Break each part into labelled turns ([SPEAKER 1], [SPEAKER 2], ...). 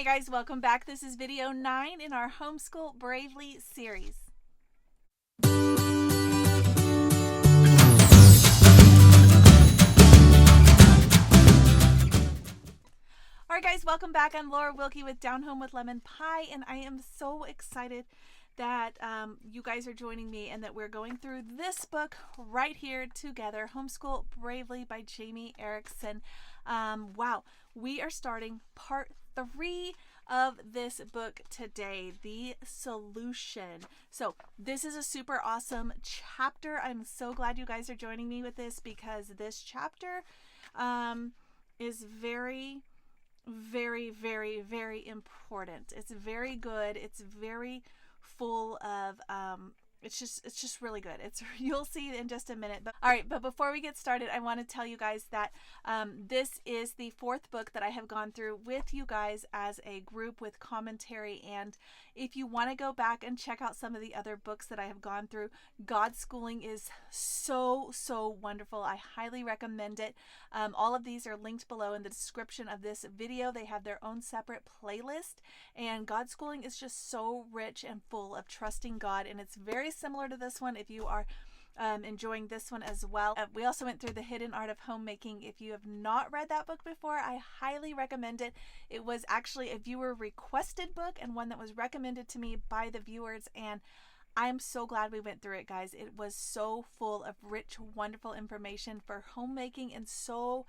[SPEAKER 1] Hey guys, welcome back. This is video 9 in our Homeschool Bravely series. Alright guys, welcome back. I'm Laura Wilkie with Down Home with Lemon Pie, and I am so excited that you guys are joining me and that we're going through this book right here together, Homeschool Bravely by Jamie Erickson. Wow, we are starting part 3 of this book today, The Solution. So this is a super awesome chapter. I'm so glad you guys are joining me with this because this chapter is very important. It's very good. It's very full of it's just really good. You'll see in just a minute. But all right, but before we get started, I want to tell you guys that this is the 4th book that I have gone through with you guys as a group with commentary. And if you want to go back and check out some of the other books that I have gone through, God Schooling is so wonderful. I highly recommend it. All of these are linked below in the description of this video. They have their own separate playlist, and God Schooling is just so rich and full of trusting God, and it's very similar to this one if you are enjoying this one as well. We also went through The Hidden Art of Homemaking. If you have not read that book before, I highly recommend it. It was actually a viewer requested book and one that was recommended to me by the viewers, and I'm so glad we went through it, guys. It was so full of rich, wonderful information for homemaking and so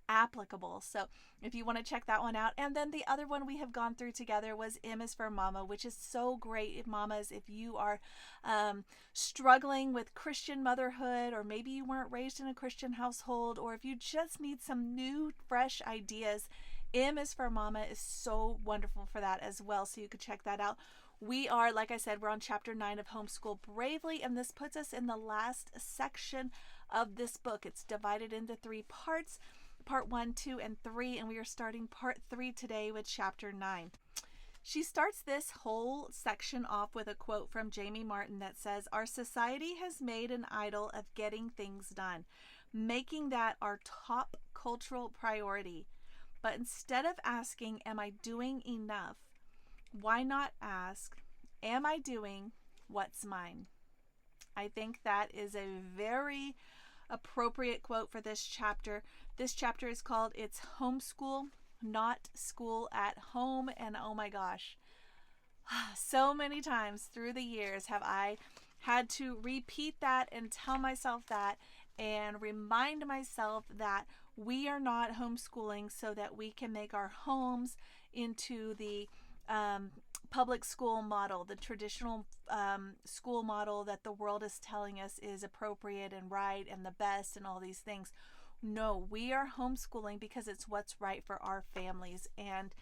[SPEAKER 1] applicable. So if you want to check that one out. And then the other one we have gone through together was M is for Mama, which is so great, mamas, if you are struggling with Christian motherhood, or maybe you weren't raised in a Christian household, or if you just need some new fresh ideas. M is for Mama is so wonderful for that as well, so you could check that out. We are, like I said, we're on chapter 9 of Homeschool Bravely, and this puts us in the last section of this book. It's divided into 3 parts. Part 1, 2, and 3, and we are starting part 3 today with chapter 9. She starts this whole section off with a quote from Jamie Martin that says, "Our society has made an idol of getting things done, making that our top cultural priority. But instead of asking, am I doing enough? Why not ask, am I doing what's mine?" I think that is a very appropriate quote for this chapter. This chapter is called It's Homeschool, Not School at Home. And oh my gosh, so many times through the years have I had to repeat that and tell myself that and remind myself that we are not homeschooling so that we can make our homes into the public school model, the traditional school model that the world is telling us is appropriate and right and the best and all these things. No, we are homeschooling because it's what's right for our families. And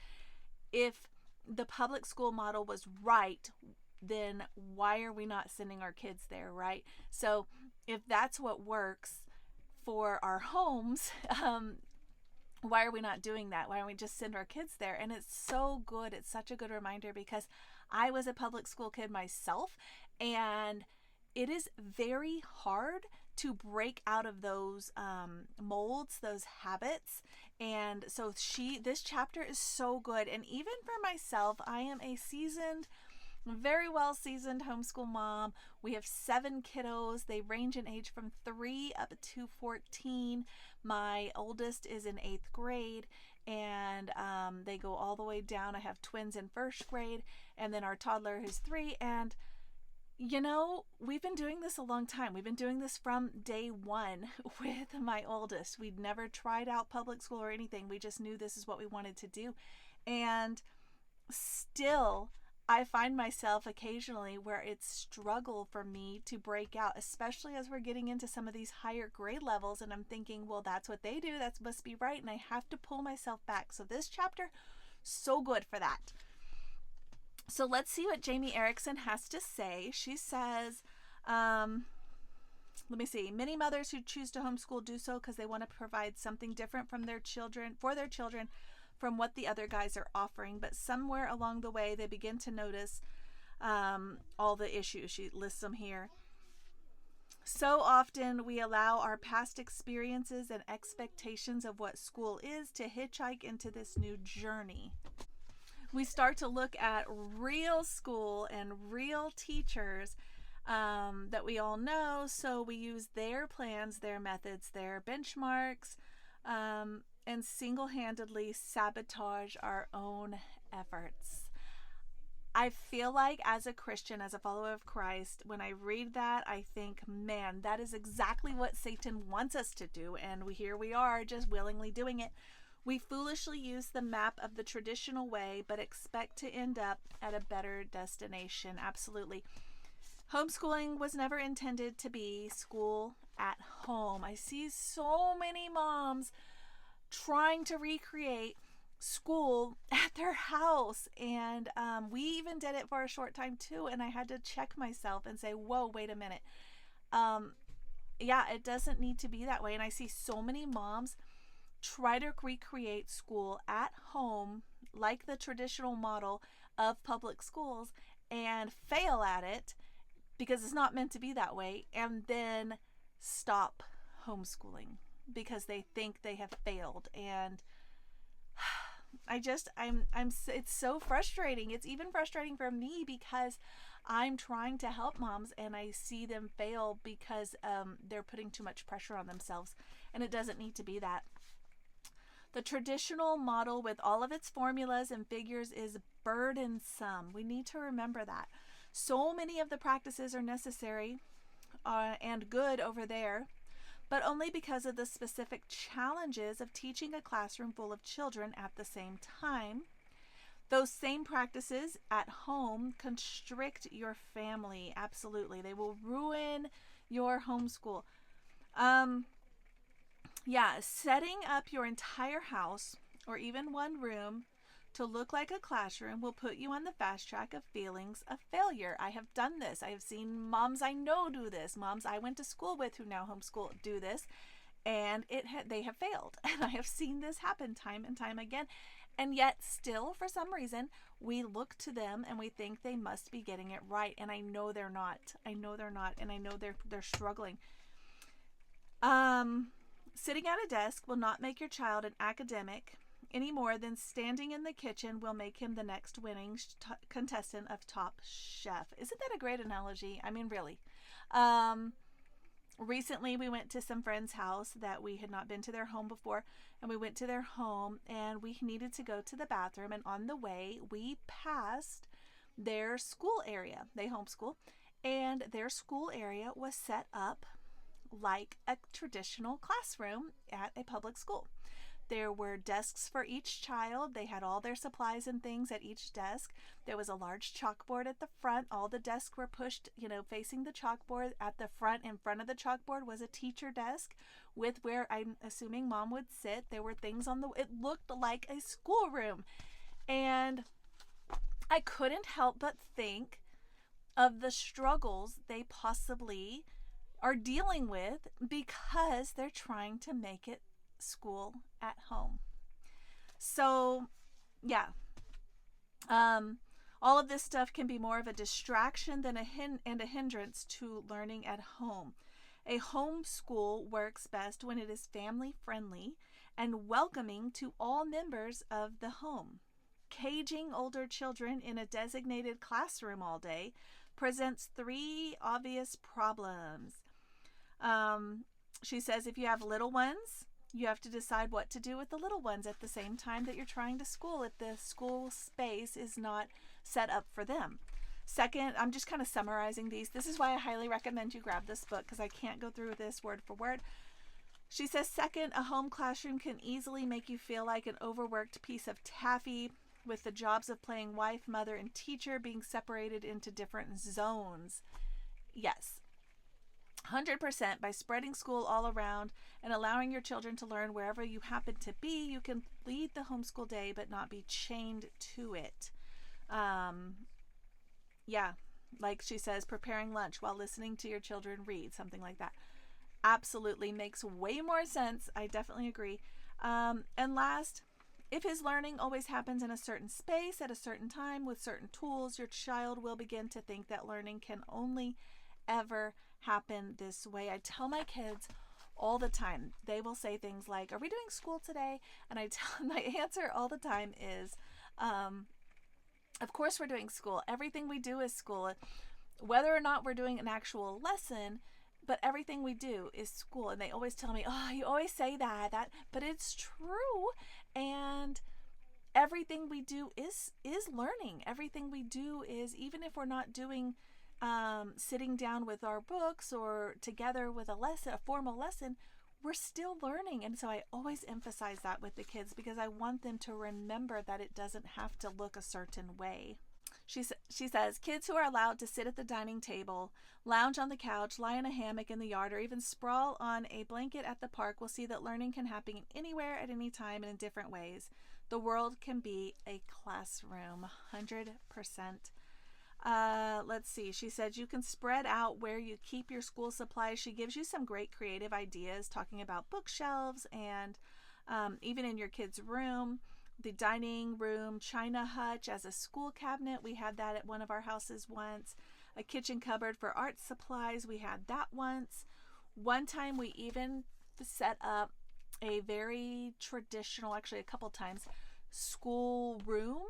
[SPEAKER 1] if the public school model was right, then why are we not sending our kids there, right? So if that's what works for our homes, why are we not doing that? Why don't we just send our kids there? And it's so good. It's such a good reminder because I was a public school kid myself, and it is very hard to break out of those molds, those habits. And so this chapter is so good. And even for myself, I am a very well seasoned homeschool mom. We have 7 kiddos. They range in age from 3 up to 14. My oldest is in 8th grade, and they go all the way down. I have twins in 1st grade, and then our toddler who's 3. And you know, we've been doing this a long time. We've been doing this from day 1 with my oldest. We'd never tried out public school or anything. We just knew this is what we wanted to do. And still, I find myself occasionally where it's struggle for me to break out, especially as we're getting into some of these higher grade levels. And I'm thinking, well, that's what they do. That must be right. And I have to pull myself back. So this chapter, so good for that. So let's see what Jamie Erickson has to say. She says, let me see. Many mothers who choose to homeschool do so because they want to provide something different for their children from what the other guys are offering. But somewhere along the way, they begin to notice all the issues. She lists them here. So often we allow our past experiences and expectations of what school is to hitchhike into this new journey. we start to look at real school and real teachers that we all know. So we use their plans, their methods, their benchmarks, and single-handedly sabotage our own efforts. I feel like as a Christian, as a follower of Christ, when I read that, I think, man, that is exactly what Satan wants us to do. And here we are just willingly doing it. We foolishly use the map of the traditional way, but expect to end up at a better destination. Absolutely. Homeschooling was never intended to be school at home. I see so many moms trying to recreate school at their house, and we even did it for a short time too, and I had to check myself and say, whoa, wait a minute. Yeah, it doesn't need to be that way. And I see so many moms try to recreate school at home like the traditional model of public schools and fail at it because it's not meant to be that way, and then stop homeschooling because they think they have failed. And it's so frustrating. It's even frustrating for me because I'm trying to help moms and I see them fail because they're putting too much pressure on themselves, and it doesn't need to be that. The traditional model with all of its formulas and figures is burdensome. We need to remember that. So many of the practices are necessary and good over there, but only because of the specific challenges of teaching a classroom full of children at the same time. Those same practices at home constrict your family. Absolutely. They will ruin your homeschool. Setting up your entire house or even one room to look like a classroom will put you on the fast track of feelings of failure. I have done this. I have seen moms I know do this. Moms I went to school with who now homeschool do this, and they have failed. And I have seen this happen time and time again. And yet still, for some reason, we look to them and we think they must be getting it right. And I know they're not. And I know they're struggling. Sitting at a desk will not make your child an academic any more than standing in the kitchen will make him the next winning contestant of Top Chef. Isn't that a great analogy? I mean, really. Recently, we went to some friend's house that we had not been to their home before, and we went to their home, and we needed to go to the bathroom, and on the way, we passed their school area. They homeschool, and their school area was set up like a traditional classroom at a public school. There were desks for each child. They had all their supplies and things at each desk. There was a large chalkboard at the front. All the desks were pushed, facing the chalkboard. At the front, in front of the chalkboard, was a teacher desk with where I'm assuming mom would sit. There were things it looked like a schoolroom. And I couldn't help but think of the struggles they possibly are dealing with because they're trying to make it school at home. So all of this stuff can be more of a distraction than a hindrance to learning at home. A homeschool works best when it is family friendly and welcoming to all members of the home. Caging older children in a designated classroom all day presents 3 obvious problems. She says if you have little ones, you have to decide what to do with the little ones at the same time that you're trying to school if the school space is not set up for them. Second, I'm just kind of summarizing these. This is why I highly recommend you grab this book because I can't go through this word for word. She says, second, a home classroom can easily make you feel like an overworked piece of taffy with the jobs of playing wife, mother, and teacher being separated into different zones. Yes. 100%. By spreading school all around and allowing your children to learn wherever you happen to be, you can lead the homeschool day but not be chained to it. Like she says, preparing lunch while listening to your children read, something like that. Absolutely makes way more sense. I definitely agree. And last, if his learning always happens in a certain space at a certain time with certain tools, your child will begin to think that learning can only ever happen this way. I tell my kids all the time, they will say things like, are we doing school today? And my answer all the time is, Of course we're doing school. Everything we do is school. Whether or not we're doing an actual lesson, but everything we do is school. And they always tell me, oh, you always say that, but it's true. And everything we do is learning. Everything we do is, even if we're not doing sitting down with our books or together with a formal lesson, we're still learning. And so I always emphasize that with the kids, because I want them to remember that it doesn't have to look a certain way. She says, kids who are allowed to sit at the dining table, lounge on the couch, lie in a hammock in the yard, or even sprawl on a blanket at the park will see that learning can happen anywhere at any time and in different ways. The world can be a classroom, 100%. Let's see. She said you can spread out where you keep your school supplies. She gives you some great creative ideas, talking about bookshelves and even in your kids' room. The dining room china hutch as a school cabinet. We had that at one of our houses once. A kitchen cupboard for art supplies. We had that once. One time we even set up a very traditional, actually a couple times, school room.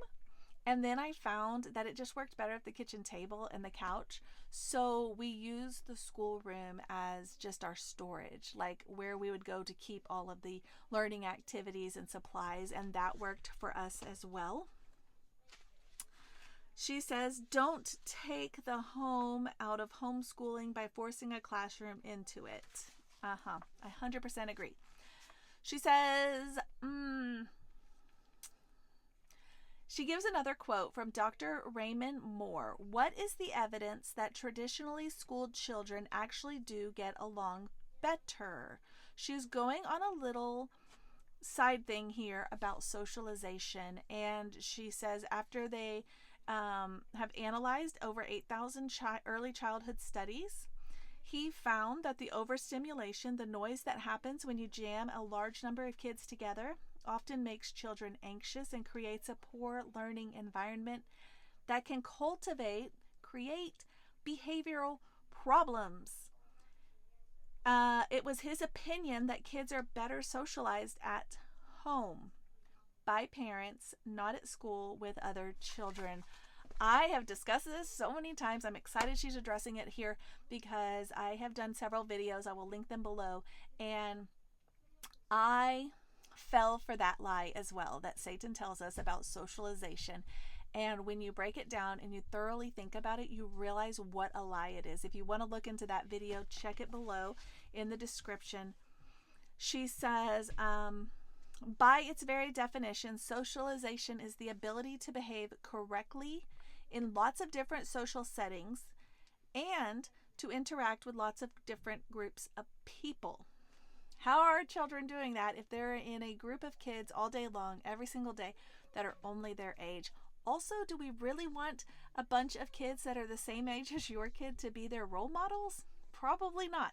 [SPEAKER 1] And then I found that it just worked better at the kitchen table and the couch. So we used the schoolroom as just our storage, like where we would go to keep all of the learning activities and supplies. And that worked for us as well. She says, don't take the home out of homeschooling by forcing a classroom into it. I 100% agree. She says, She gives another quote from Dr. Raymond Moore. What is the evidence that traditionally schooled children actually do get along better? She's going on a little side thing here about socialization. And she says after they have analyzed over 8,000 early childhood studies, he found that the overstimulation, the noise that happens when you jam a large number of kids together, often makes children anxious and creates a poor learning environment that can create behavioral problems. It was his opinion that kids are better socialized at home by parents, not at school with other children. I have discussed this so many times. I'm excited she's addressing it here because I have done several videos. I will link them below. And I fell for that lie as well that Satan tells us about socialization. And when you break it down and you thoroughly think about it, you realize what a lie it is. If you want to look into that video, check it below in the description. She says, by its very definition, socialization is the ability to behave correctly in lots of different social settings and to interact with lots of different groups of people. How are children doing that if they're in a group of kids all day long, every single day, that are only their age? Also, do we really want a bunch of kids that are the same age as your kid to be their role models? Probably not.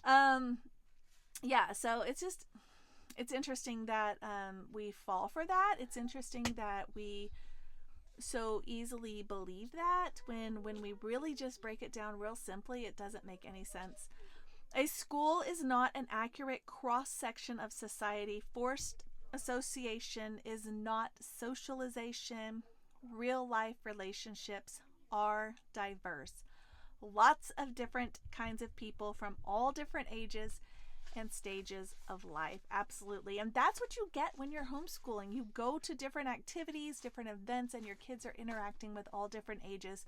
[SPEAKER 1] So it's interesting that we fall for that. It's interesting that we so easily believe that when we really just break it down real simply, it doesn't make any sense. A school is not an accurate cross-section of society. Forced association is not socialization. Real-life relationships are diverse. Lots of different kinds of people from all different ages and stages of life. Absolutely. And that's what you get when you're homeschooling. You go to different activities, different events, and your kids are interacting with all different ages.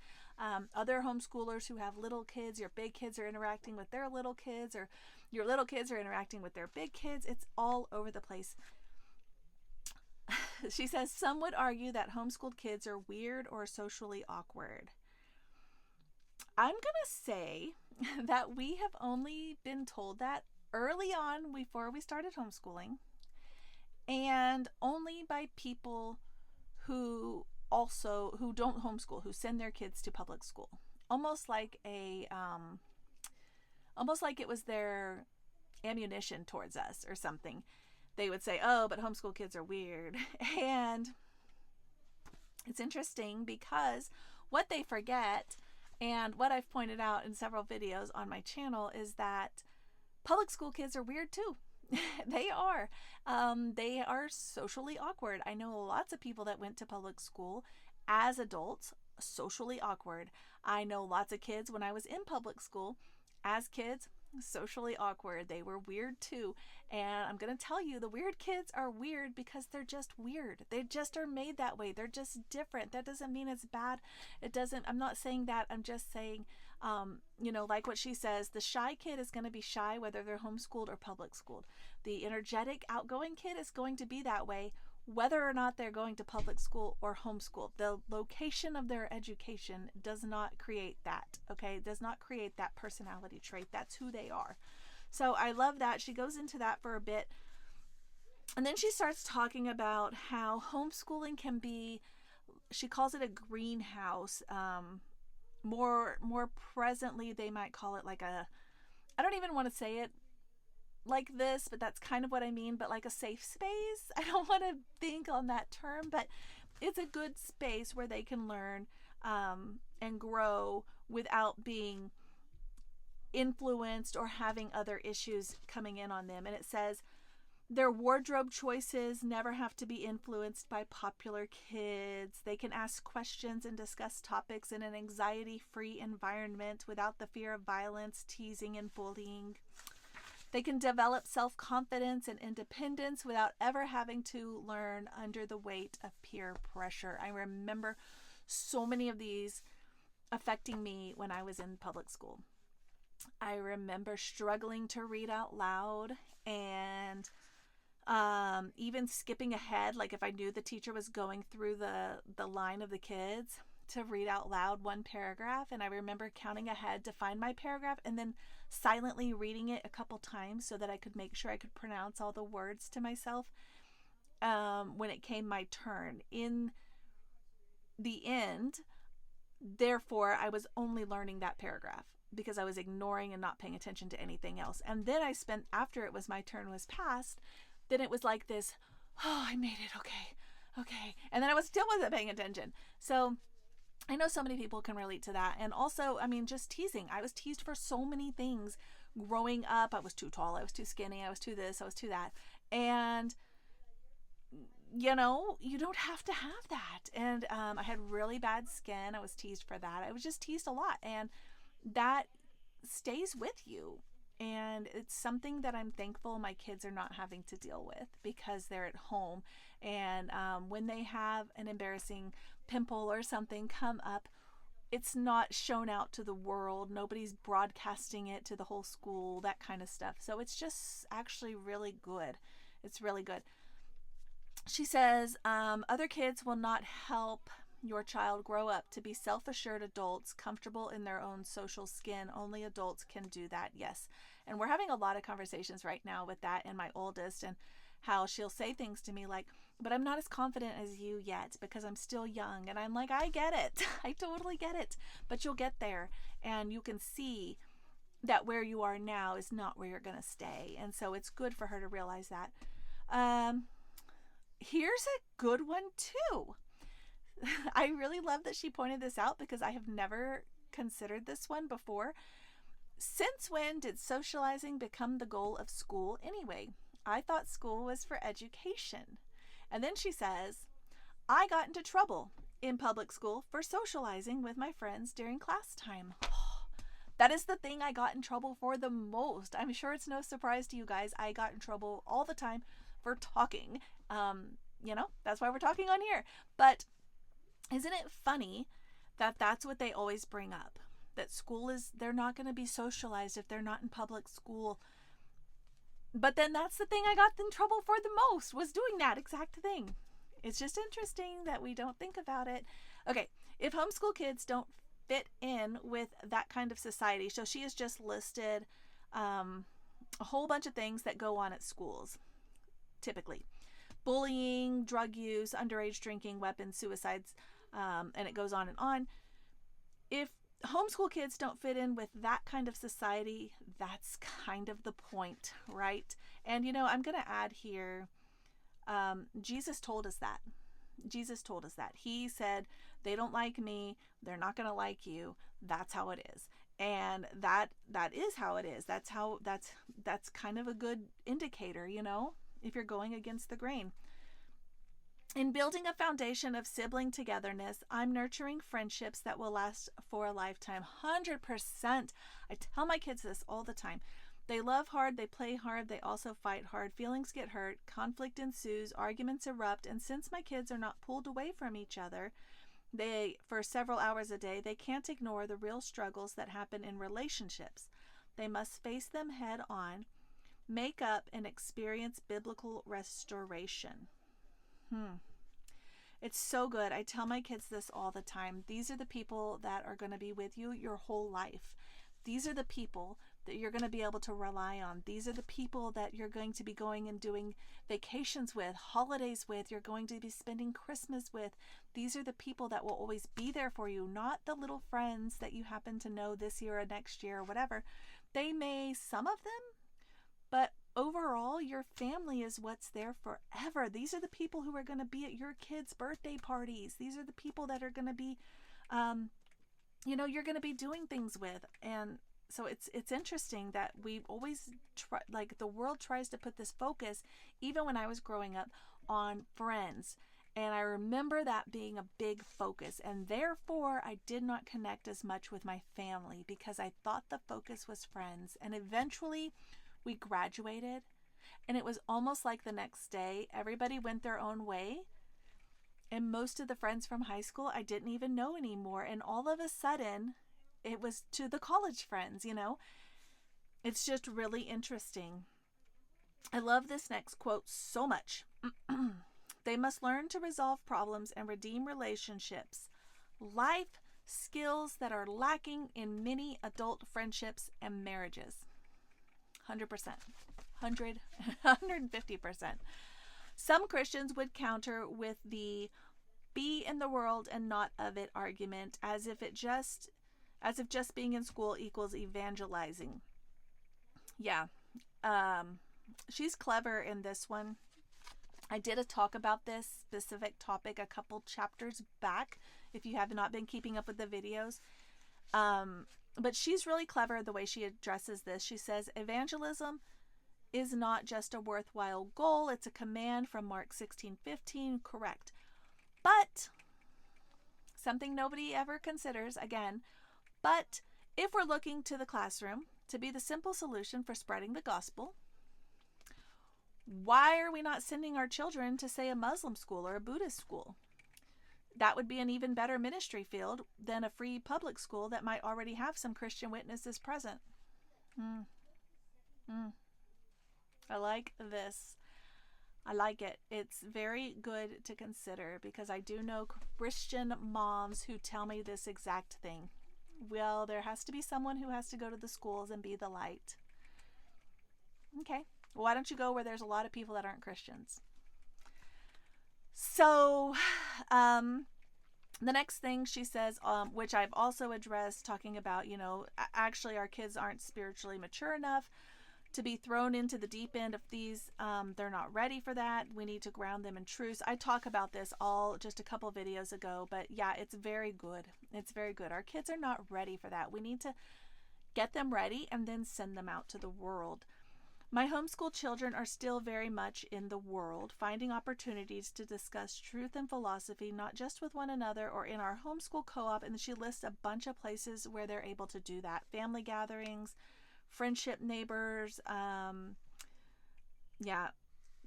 [SPEAKER 1] Other homeschoolers who have little kids, your big kids are interacting with their little kids, or your little kids are interacting with their big kids. It's all over the place. She says, some would argue that homeschooled kids are weird or socially awkward. I'm going to say that we have only been told that early on before we started homeschooling, and only by people who don't homeschool, who send their kids to public school, almost like it was their ammunition towards us or something. They would say, oh, but homeschool kids are weird. And it's interesting because what they forget, and what I've pointed out in several videos on my channel, is that public school kids are weird too. They are. They are socially awkward. I know lots of people that went to public school as adults, socially awkward. I know lots of kids when I was in public school, as kids, socially awkward. They were weird too. And I'm going to tell you, the weird kids are weird because they're just weird. They just are made that way. They're just different. That doesn't mean it's bad. I'm not saying that. I'm just saying, like what she says, the shy kid is going to be shy whether they're homeschooled or public schooled. The energetic, outgoing kid is going to be that way whether or not they're going to public school or homeschool. The location of their education does not create that, okay? It does not create that personality trait. That's who they are. So I love that. She goes into that for a bit. And then she starts talking about how homeschooling can be, she calls it a greenhouse. More presently, they might call it like I don't even want to say it like this, but that's kind of what I mean, but like a safe space. I don't want to think on that term, but it's a good space where they can learn and grow without being influenced or having other issues coming in on them. And it says their wardrobe choices never have to be influenced by popular kids. They can ask questions and discuss topics in an anxiety-free environment without the fear of violence, teasing, and bullying. They can develop self-confidence and independence without ever having to learn under the weight of peer pressure. I remember so many of these affecting me when I was in public school. I remember struggling to read out loud and even skipping ahead, like if I knew the teacher was going through the line of the kids, to read out loud one paragraph. And I remember counting ahead to find my paragraph and then silently reading it a couple times so that I could make sure I could pronounce all the words to myself when it came my turn. In the end, therefore, I was only learning that paragraph because I was ignoring and not paying attention to anything else. And then after it was my turn was passed, then it was like this, oh, I made it, okay. And then I still wasn't paying attention. So I know so many people can relate to that. And also, just teasing. I was teased for so many things growing up. I was too tall. I was too skinny. I was too this. I was too that. And, you don't have to have that. And I had really bad skin. I was teased for that. I was just teased a lot. And that stays with you. And it's something that I'm thankful my kids are not having to deal with because they're at home. And when they have an embarrassing pimple or something come up, it's not shown out to the world. Nobody's broadcasting it to the whole school, that kind of stuff. So it's just actually really good. It's really good. She says, other kids will not help your child grow up to be self-assured adults, comfortable in their own social skin. Only adults can do that. Yes. And we're having a lot of conversations right now with that and my oldest, and how she'll say things to me like, but I'm not as confident as you yet because I'm still young. And I'm like, I get it. I totally get it. But you'll get there, and you can see that where you are now is not where you're going to stay. And so it's good for her to realize that. Here's a good one too. I really love that she pointed this out because I have never considered this one before. Since when did socializing become the goal of school anyway? I thought school was for education. And then she says, I got into trouble in public school for socializing with my friends during class time. That is the thing I got in trouble for the most. I'm sure it's no surprise to you guys. I got in trouble all the time for talking. That's why we're talking on here. But isn't it funny that that's what they always bring up? That they're not going to be socialized if they're not in public school. But then that's the thing I got in trouble for the most, was doing that exact thing. It's just interesting that we don't think about it. Okay, if homeschool kids don't fit in with that kind of society, so she has just listed a whole bunch of things that go on at schools, typically. Bullying, drug use, underage drinking, weapons, suicides, and it goes on and on. If homeschool kids don't fit in with that kind of society, that's kind of the point, right? And I'm going to add here, Jesus told us that. He said, they don't like me, they're not going to like you. That's how it is. And that is how it is. That's kind of a good indicator, if you're going against the grain. In building a foundation of sibling togetherness, I'm nurturing friendships that will last for a lifetime. 100%. I tell my kids this all the time. They love hard, they play hard, they also fight hard. Feelings get hurt, conflict ensues, arguments erupt, and since my kids are not pulled away from each other, for several hours a day, they can't ignore the real struggles that happen in relationships. They must face them head on, make up, and experience biblical restoration. It's so good. I tell my kids this all the time. These are the people that are going to be with you your whole life. These are the people that you're going to be able to rely on. These are the people that you're going to be going and doing vacations with, holidays with, you're going to be spending Christmas with. These are the people that will always be there for you, not the little friends that you happen to know this year or next year or whatever. They may, some of them, but overall, your family is what's there forever. These are the people who are going to be at your kids' birthday parties. These are the people that are going to be, you're going to be doing things with. And so it's interesting that we always try, like the world tries to put this focus, even when I was growing up, on friends. And I remember that being a big focus. And therefore, I did not connect as much with my family because I thought the focus was friends. And eventually, we graduated, and it was almost like the next day, everybody went their own way, and most of the friends from high school I didn't even know anymore, and all of a sudden, it was to the college friends, It's just really interesting. I love this next quote so much. They must learn to resolve problems and redeem relationships, life skills that are lacking in many adult friendships and marriages. 100%, 150%. Some Christians would counter with the be in the world and not of it argument, as if just being in school equals evangelizing. Yeah, she's clever in this one. I did a talk about this specific topic a couple chapters back, if you have not been keeping up with the videos. But she's really clever the way she addresses this. She says, evangelism is not just a worthwhile goal. It's a command from Mark 16:15. Correct. But, something nobody ever considers, again, but if we're looking to the classroom to be the simple solution for spreading the gospel, why are we not sending our children to, say, a Muslim school or a Buddhist school? That would be an even better ministry field than a free public school that might already have some Christian witnesses present. I like this. I like it. It's very good to consider because I do know Christian moms who tell me this exact thing. Well, there has to be someone who has to go to the schools and be the light. Okay. Why don't you go where there's a lot of people that aren't Christians? So, the next thing she says, which I've also addressed, talking about, actually our kids aren't spiritually mature enough to be thrown into the deep end of these. They're not ready for that. We need to ground them in truth. I talk about this all just a couple videos ago, but yeah, it's very good. It's very good. Our kids are not ready for that. We need to get them ready and then send them out to the world. My homeschool children are still very much in the world, finding opportunities to discuss truth and philosophy, not just with one another or in our homeschool co-op. And she lists a bunch of places where they're able to do that. Family gatherings, friendship neighbors,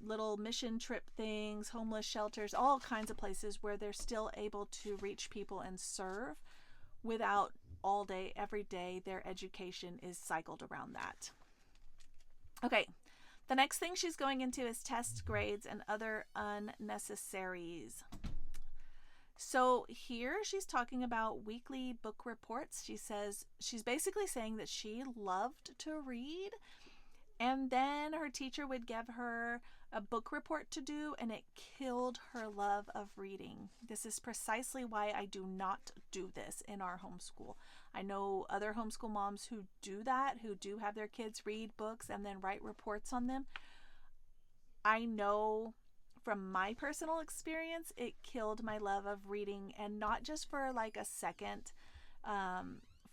[SPEAKER 1] little mission trip things, homeless shelters, all kinds of places where they're still able to reach people and serve without all day, every day, their education is cycled around that. Okay, the next thing she's going into is test grades and other unnecessaries. So here she's talking about weekly book reports. She says she's basically saying that she loved to read, and then her teacher would give her a book report to do, and it killed her love of reading. This is precisely why I do not do this in our homeschool. I know other homeschool moms who do that, who do have their kids read books and then write reports on them. I know from my personal experience, it killed my love of reading, and not just for like a second,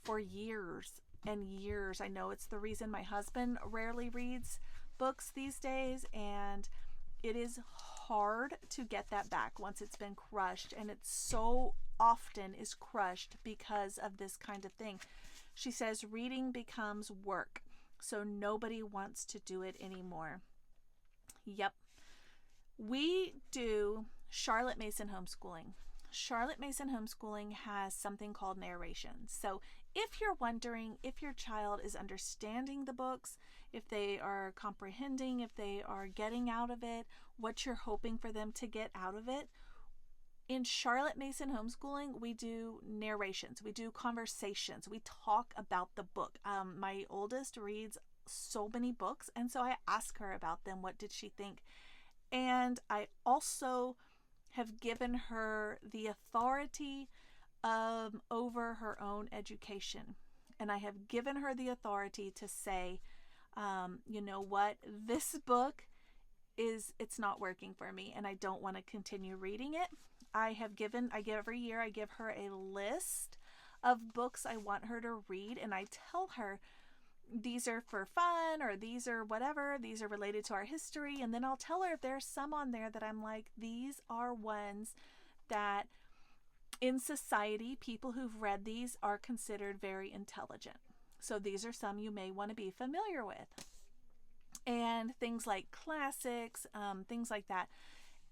[SPEAKER 1] for years and years. I know it's the reason my husband rarely reads books these days, and it is hard to get that back once it's been crushed, and it so often is crushed because of this kind of thing. She says reading becomes work, so nobody wants to do it anymore. Yep. We do Charlotte Mason homeschooling. Charlotte Mason homeschooling has something called narration. So if you're wondering if your child is understanding the books, if they are comprehending, if they are getting out of it, what you're hoping for them to get out of it, in Charlotte Mason homeschooling, we do narrations, we do conversations, we talk about the book. My oldest reads so many books, and so I ask her about them. What did she think? And I also have given her the authority over her own education. And I have given her the authority to say, you know what, this book it's not working for me and I don't want to continue reading it. Every year I give her a list of books I want her to read, and I tell her these are for fun, or these are whatever, these are related to our history. And then I'll tell her if there's some on there that I'm like, these are ones that in society, people who've read these are considered very intelligent. So these are some you may want to be familiar with. And things like classics, things like that.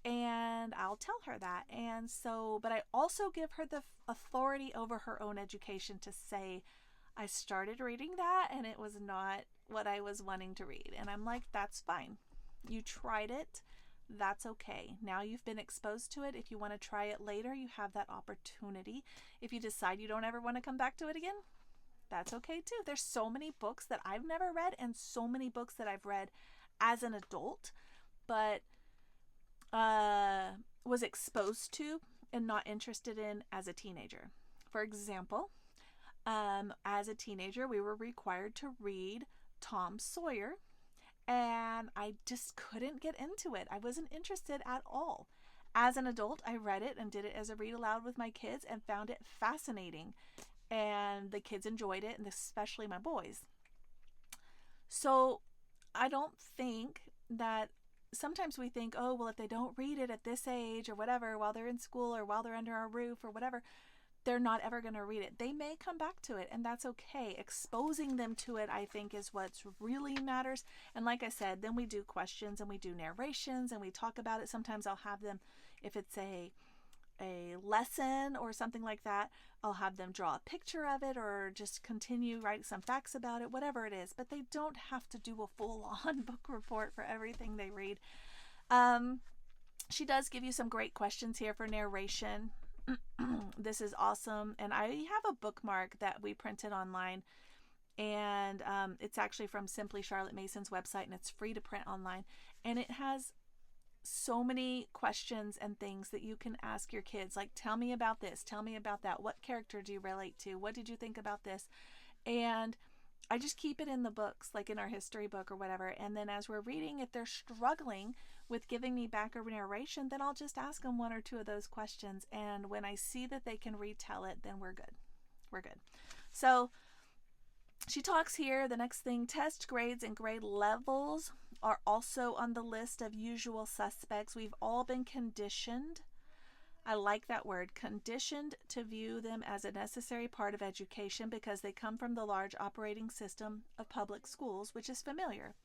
[SPEAKER 1] And I'll tell her that. And so, but I also give her the authority over her own education to say, I started reading that and it was not what I was wanting to read. And I'm like, that's fine. You tried it. That's okay. Now you've been exposed to it. If you want to try it later, you have that opportunity. If you decide you don't ever want to come back to it again, that's okay too. There's so many books that I've never read and so many books that I've read as an adult, but was exposed to and not interested in as a teenager. For example, as a teenager, we were required to read Tom Sawyer, and I just couldn't get into it. I wasn't interested at all. As an adult, I read it and did it as a read aloud with my kids and found it fascinating. And the kids enjoyed it, and especially my boys. So I don't think that sometimes we think, oh, well, if they don't read it at this age or whatever, while they're in school or while they're under our roof or whatever, they're not ever going to read it. They may come back to it, and that's okay. Exposing them to it, I think, is what's really matters. And like I said, then we do questions and we do narrations and we talk about it. Sometimes I'll have them, if it's a lesson or something like that, I'll have them draw a picture of it or just continue writing some facts about it, whatever it is. But they don't have to do a full-on book report for everything they read. She does give you some great questions here for narration. This is awesome. And I have a bookmark that we printed online, and it's actually from Simply Charlotte Mason's website, and it's free to print online. And it has so many questions and things that you can ask your kids, like, tell me about this, tell me about that, what character do you relate to, what did you think about this? And I just keep it in the books, like in our history book or whatever. And then as we're reading, if they're struggling with giving me back a narration, then I'll just ask them one or two of those questions. And when I see that they can retell it, then we're good. We're good. So she talks here, the next thing, test grades and grade levels are also on the list of usual suspects. We've all been conditioned. I like that word, conditioned, to view them as a necessary part of education because they come from the large operating system of public schools, which is familiar.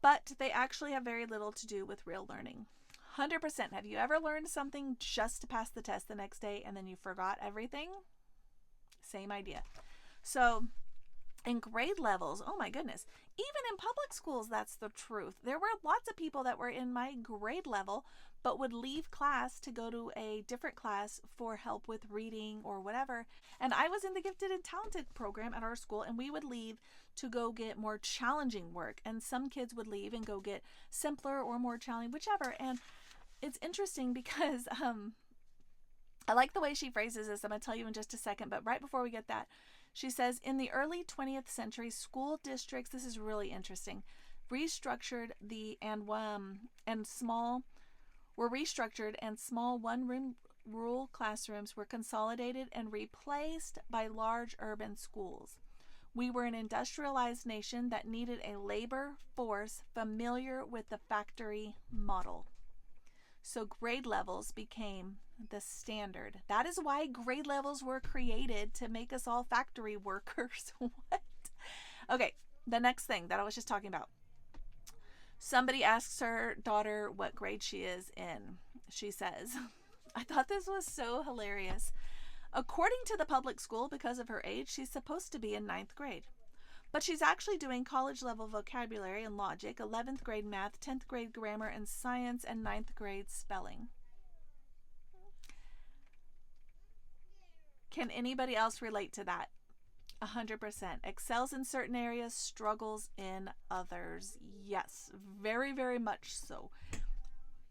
[SPEAKER 1] But they actually have very little to do with real learning. 100%. Have you ever learned something just to pass the test the next day and then you forgot everything? Same idea. So in grade levels, oh my goodness, even in public schools, that's the truth. There were lots of people that were in my grade level but would leave class to go to a different class for help with reading or whatever. And I was in the gifted and talented program at our school, and we would leave to go get more challenging work. And some kids would leave and go get simpler or more challenging, whichever. And it's interesting because I like the way she phrases this. I'm going to tell you in just a second, but right before we get that, she says, in the early 20th century, school districts, this is really interesting, were restructured and small one-room rural classrooms were consolidated and replaced by large urban schools. We were an industrialized nation that needed a labor force familiar with the factory model. So grade levels became the standard. That is why grade levels were created, to make us all factory workers. What? Okay, the next thing that I was just talking about. Somebody asks her daughter what grade she is in. She says, I thought this was so hilarious. According to the public school, because of her age, she's supposed to be in 9th grade. But she's actually doing college level vocabulary and logic, 11th grade math, 10th grade grammar and science, and 9th grade spelling. Can anybody else relate to that? 100%. Excels in certain areas, struggles in others. Yes, very, very much so.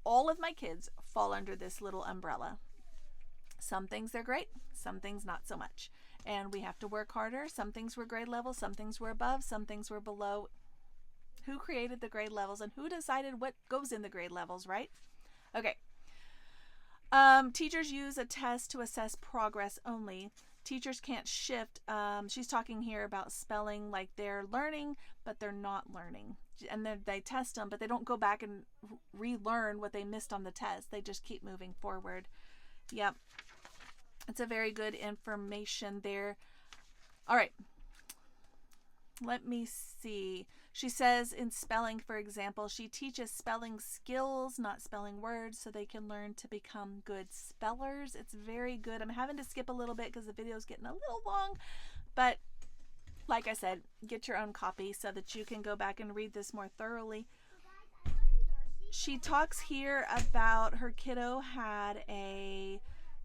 [SPEAKER 1] All of my kids fall under this little umbrella. Some things they're great, some things not so much. And we have to work harder. Some things were grade level, some things were above, some things were below. Who created the grade levels and who decided what goes in the grade levels, right? Okay. Teachers use a test to assess progress only. Teachers can't shift. She's talking here about spelling, like they're learning, but they're not learning. And then they test them, but they don't go back and relearn what they missed on the test. They just keep moving forward. Yep. It's a very good information there. All right. Let me see. She says in spelling, for example, she teaches spelling skills, not spelling words, so they can learn to become good spellers. It's very good. I'm having to skip a little bit because the video is getting a little long, but like I said, get your own copy so that you can go back and read this more thoroughly. She talks here about her kiddo had a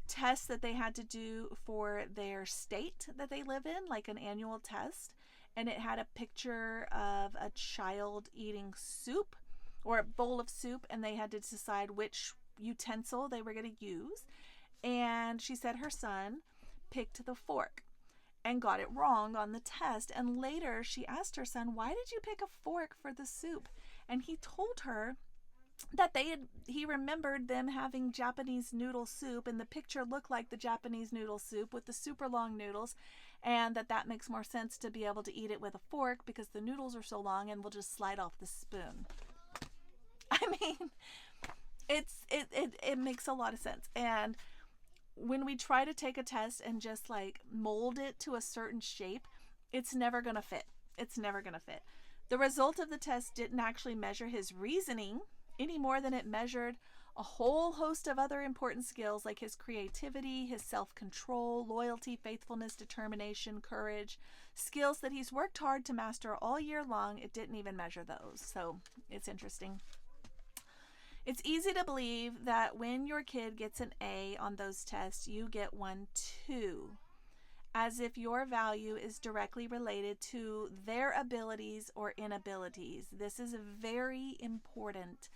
[SPEAKER 1] test that they had to do for their state that they live in, like an annual test. And it had a picture of a child eating soup or a bowl of soup, and they had to decide which utensil they were going to use. And she said her son picked the fork and got it wrong on the test. And later she asked her son, why did you pick a fork for the soup? And he told her that he remembered them having Japanese noodle soup, and the picture looked like the Japanese noodle soup with the super long noodles, and that makes more sense to be able to eat it with a fork because the noodles are so long and will just slide off the spoon. I mean, it makes a lot of sense. And when we try to take a test and just like mold it to a certain shape, it's never going to fit. It's never going to fit. The result of the test didn't actually measure his reasoning any more than it measured a whole host of other important skills like his creativity, his self-control, loyalty, faithfulness, determination, courage, skills that he's worked hard to master all year long. It didn't even measure those. So it's interesting. It's easy to believe that when your kid gets an A on those tests, you get one too, as if your value is directly related to their abilities or inabilities. This is very important.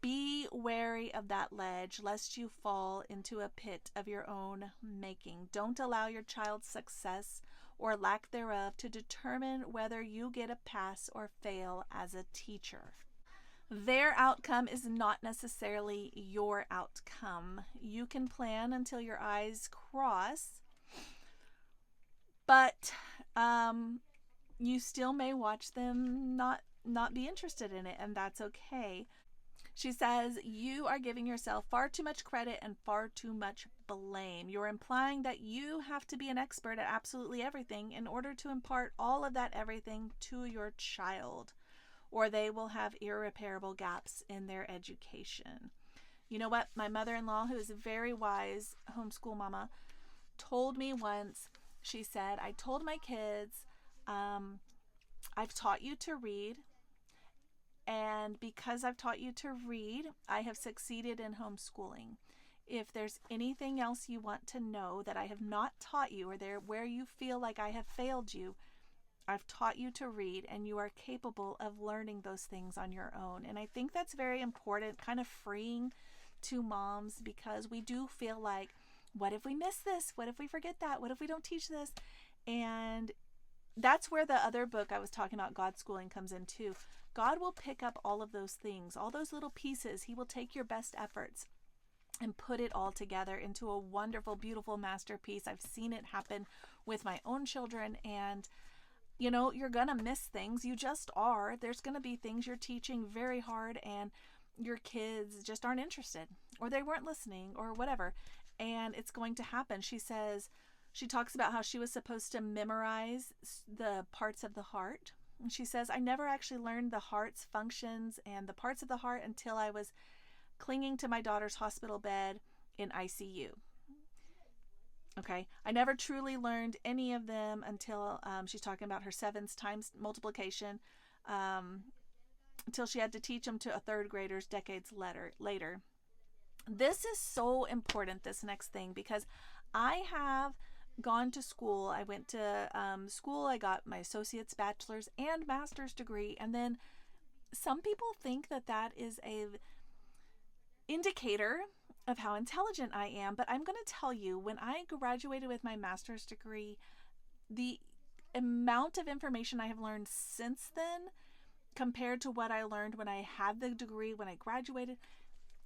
[SPEAKER 1] Be wary of that ledge, lest you fall into a pit of your own making. Don't allow your child's success or lack thereof to determine whether you get a pass or fail as a teacher. Their outcome is not necessarily your outcome. You can plan until your eyes cross, but you still may watch them not be interested in it, and that's okay. She says, you are giving yourself far too much credit and far too much blame. You're implying that you have to be an expert at absolutely everything in order to impart all of that everything to your child, or they will have irreparable gaps in their education. You know what? My mother-in-law, who is a very wise homeschool mama, told me once, she said, I told my kids, I've taught you to read, and because I've taught you to read, I have succeeded in homeschooling. If there's anything else you want to know that I have not taught you, or where you feel like I have failed you, I've taught you to read, and you are capable of learning those things on your own. And I think that's very important, kind of freeing to moms, because we do feel like, what if we miss this? What if we forget that? What if we don't teach this? And that's where the other book I was talking about, God Schooling, comes in too. God will pick up all of those things, all those little pieces. He will take your best efforts and put it all together into a wonderful, beautiful masterpiece. I've seen it happen with my own children, and you know, you're going to miss things. You just are. There's going to be things you're teaching very hard and your kids just aren't interested, or they weren't listening or whatever. And it's going to happen. She says, she talks about how she was supposed to memorize the parts of the heart. And she says, I never actually learned the heart's functions and the parts of the heart until I was clinging to my daughter's hospital bed in ICU. Okay, I never truly learned any of them until she's talking about her sevens times multiplication, until she had to teach them to a third graders decades later. This is so important, this next thing, because I have gone to school. I went to school. I got my associate's, bachelor's, and master's degree. And then some people think that that is a indicator of how intelligent I am. But I'm going to tell you, when I graduated with my master's degree, the amount of information I have learned since then compared to what I learned when I had the degree, when I graduated,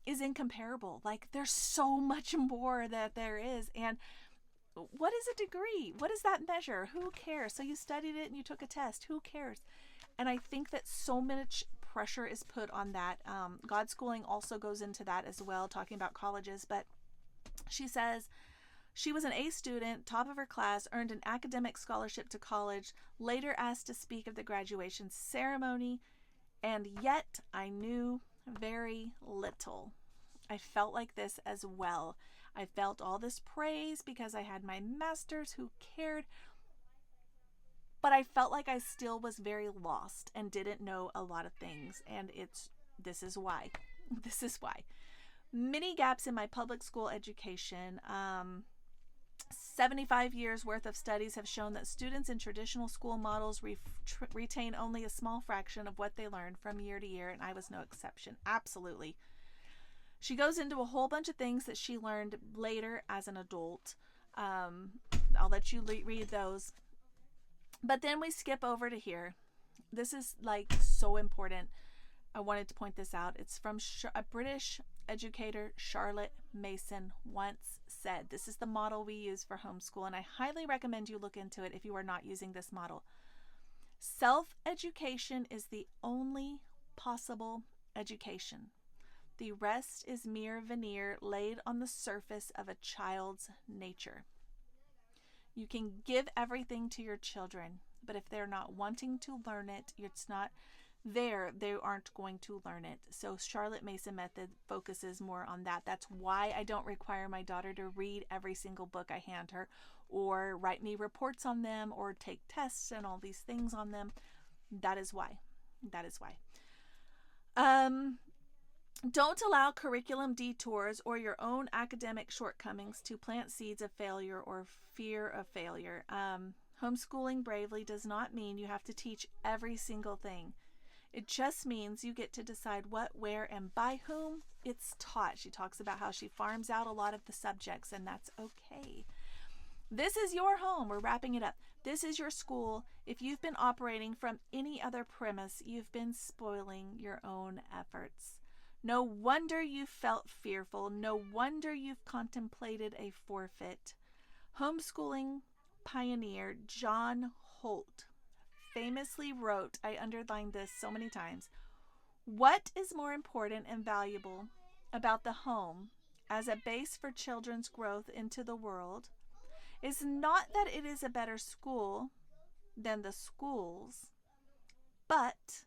[SPEAKER 1] is incomparable. Like, there's so much more that there is. And what is a degree? What does that measure? Who cares? So you studied it and you took a test. Who cares? And I think that so much pressure is put on that. God schooling also goes into that as well, talking about colleges. But she says she was an A student, top of her class, earned an academic scholarship to college, later asked to speak of the graduation ceremony, and yet I knew very little. I felt like this as well. I felt all this praise because I had my master's. Who cared? But I felt like I still was very lost and didn't know a lot of things. And this is why. This is why. Many gaps in my public school education. 75 years worth of studies have shown that students in traditional school models retain only a small fraction of what they learned from year to year, and I was no exception. Absolutely. She goes into a whole bunch of things that she learned later as an adult. I'll let you read those. But then we skip over to here. This is like so important. I wanted to point this out. It's from a British educator, Charlotte Mason, once said, this is the model we use for homeschool, and I highly recommend you look into it if you are not using this model. Self-education is the only possible education. The rest is mere veneer laid on the surface of a child's nature. You can give everything to your children, but if they're not wanting to learn it, it's not there, they aren't going to learn it. So Charlotte Mason method focuses more on that. That's why I don't require my daughter to read every single book I hand her, or write me reports on them, or take tests and all these things on them. That is why. That is why. Don't allow curriculum detours or your own academic shortcomings to plant seeds of failure or fear of failure. Homeschooling bravely does not mean you have to teach every single thing. It just means you get to decide what, where, and by whom it's taught. She talks about how she farms out a lot of the subjects, and that's okay. This is your home. We're wrapping it up. This is your school. If you've been operating from any other premise, you've been spoiling your own efforts. No wonder you felt fearful. No wonder you've contemplated a forfeit. Homeschooling pioneer John Holt famously wrote, I underlined this so many times, what is more important and valuable about the home as a base for children's growth into the world is not that it is a better school than the schools, but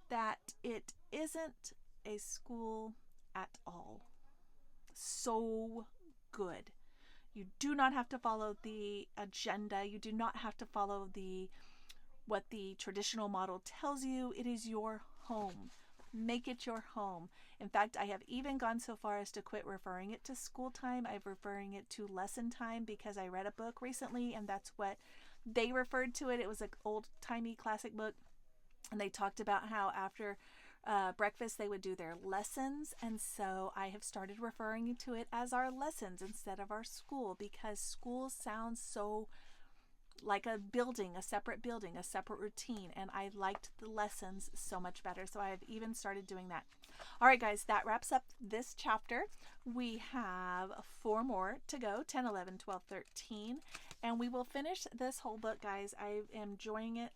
[SPEAKER 1] that it isn't a school at all. So good. You do not have to follow the agenda. You do not have to follow what the traditional model tells you. It is your home. Make it your home. In fact, I have even gone so far as to quit referring it to school time. I'm referring it to lesson time, because I read a book recently and that's what they referred to it. It was an old-timey classic book, and they talked about how after breakfast they would do their lessons, and so I have started referring to it as our lessons instead of our school, because school sounds so like a building, a separate routine, and I liked the lessons so much better, so I have even started doing that. All right, guys, that wraps up this chapter. We have 4 more to go, 10, 11, 12, 13, and we will finish this whole book, guys. I am enjoying it.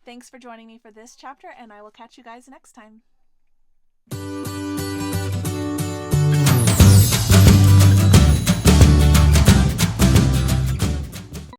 [SPEAKER 1] Thanks for joining me for this chapter, and I will catch you guys next time.